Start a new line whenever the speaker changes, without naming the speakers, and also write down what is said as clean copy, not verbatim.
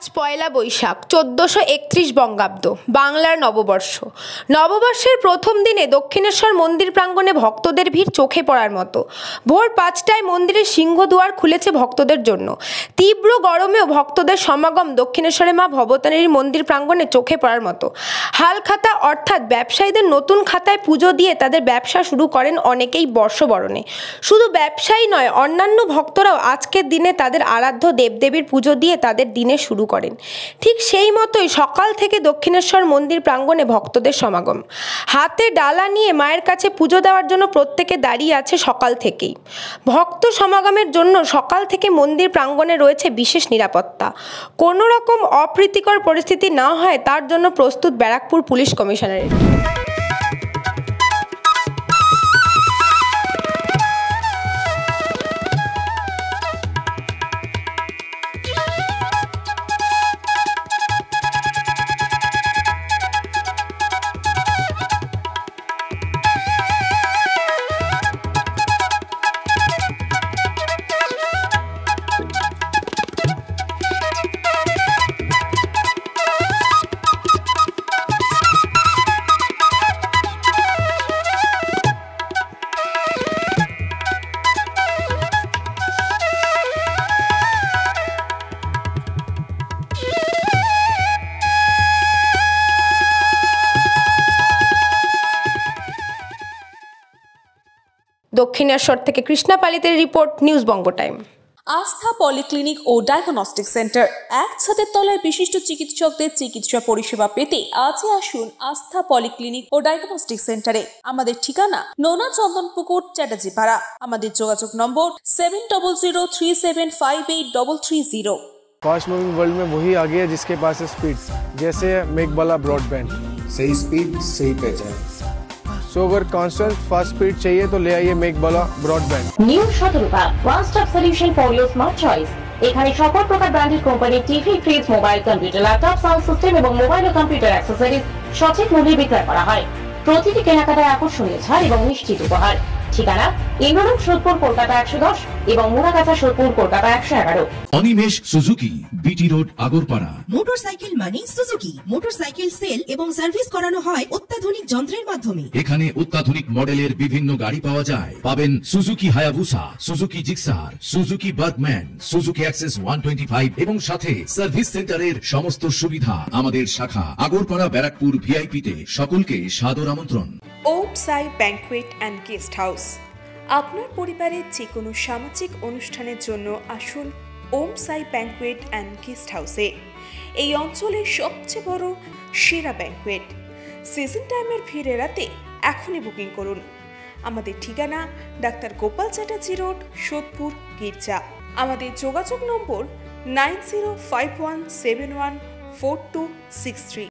আজ পয়লা বৈশাখ 1431 বঙ্গাব্দ বাংলার নববর্ষ। নববর্ষের প্রথম দিনে দক্ষিণেশ্বর মন্দির প্রাঙ্গণে ভক্তদের ভিড় চোখে পড়ার মতো। ভোর 5টায় মন্দিরের সিংহদুয়ার খুলেছে ভক্তদের জন্য। তীব্র গরমেও ভক্তদের সমাগম দক্ষিণেশ্বরে মা ভবতারিণী মন্দির প্রাঙ্গণে চোখে পড়ার মতো। হালখাতা অর্থাৎ ব্যবসায়ীদের নতুন খাতায় পুজো দিয়ে তাদের ব্যবসা শুরু করেন অনেকেই বর্ষবরণে। শুধু ব্যবসায়ী নয়, অন্যান্য ভক্তরাও আজকের দিনে তাদের আরাধ্য দেবদেবীর পুজো দিয়ে তাদের দিনে শুরু করেন। ঠিক সেই মতোই সকাল থেকে দক্ষিণেশ্বর মন্দির প্রাঙ্গণে ভক্তদের সমাগম। হাতে ডালা নিয়ে মায়ের কাছে পুজো দেওয়ার জন্য প্রত্যেকে দাঁড়িয়ে আছে সকাল থেকেই। ভক্ত সমাগমের জন্য সকাল থেকে মন্দির প্রাঙ্গণে রয়েছে বিশেষ নিরাপত্তা। কোনো রকম অপ্রীতিকর পরিস্থিতি না হয় তার জন্য প্রস্তুত ব্যারাকপুর পুলিশ কমিশনারেট। দক্ষিণেশ্বর থেকে কৃষ্ণা পালিতের report, news Banga time.
Astha polyclinic ও ডায়াগনস্টিক সেন্টার, এক ছাদের তলায় বিশিষ্ট চিকিৎসকদের চিকিৎসা পরিষেবা পেতে আজই আসুন আস্থা পলিক্লিনিক ও ডায়াগনস্টিক সেন্টারে। আমাদের ঠিকানা নোনা চন্দনপুকুর, চ্যাটার্জিপাড়া। আমাদের যোগাযোগ নম্বর 7003758330।
फास्ट मूविंग वर्ल्ड में वही आगे है जिसके पास है स्पीड, जैसे मेघबाला ब्रॉडबैंड।
सही स्पीड सही पहचान।
सो अगर कांस्टेंट फास्ट स्पीड चाहिए तो ले आइए Meghbala broadband.
New Shatarupa one stop solution for your smart choice. এখানে সকল প্রকার ব্র্যান্ডেড কোম্পানির TV, fridge, mobile, computer, laptop, sound system এবং মোবাইল ও কম্পিউটার অ্যাক্সেসরিজ সঠিক মূল্যে বিক্রয় করা হয়। প্রতিটি কেনাকাটায় আকর্ষণীয় ছাড় এবং নিশ্চিত উপহার। ঠিকানা ইন্দ্রলোক, সোদপুর, কলকাতা 110 এবং Muragachha, Sodepur, Kolkata 111।
Animesh Suzuki, BT road, Agarpara.
Motorcycle মানে সুজুকি। মোটরসাইকেল সেল এবং সার্ভিস করানো হয় অত্যাধুনিক যন্ত্রের মাধ্যমে।
এখানে অত্যাধুনিক মডেলের বিভিন্ন গাড়ি পাওয়া যায়। পাবেন Suzuki Hayabusa, Suzuki Gixxer, Suzuki Bergman, Suzuki access 125 এবং সাথে সার্ভিস সেন্টারের সমস্ত সুবিধা। আমাদের শাখা আগরপাড়া, ব্যারাকপুর ভিআইপি তে। সকলকে সাদর আমন্ত্রণ।
ওম সাই ব্যাংকুয়েট অ্যান্ড গেস্ট হাউস। আপনার পরিবারের যে কোনো সামাজিক অনুষ্ঠানের জন্য আসুন ওম সাই ব্যাংকুয়েট অ্যান্ড গেস্ট হাউসে। এই অঞ্চলের সবচেয়ে বড় সেরা ব্যাংকুয়েট। সিজন টাইমের ভিড় এড়াতে এখনই বুকিং করুন। আমাদের ঠিকানা ডাক্তার গোপাল চ্যাটার্জি রোড, সোদপুর, গির্জা। আমাদের যোগাযোগ নম্বর 9051714263।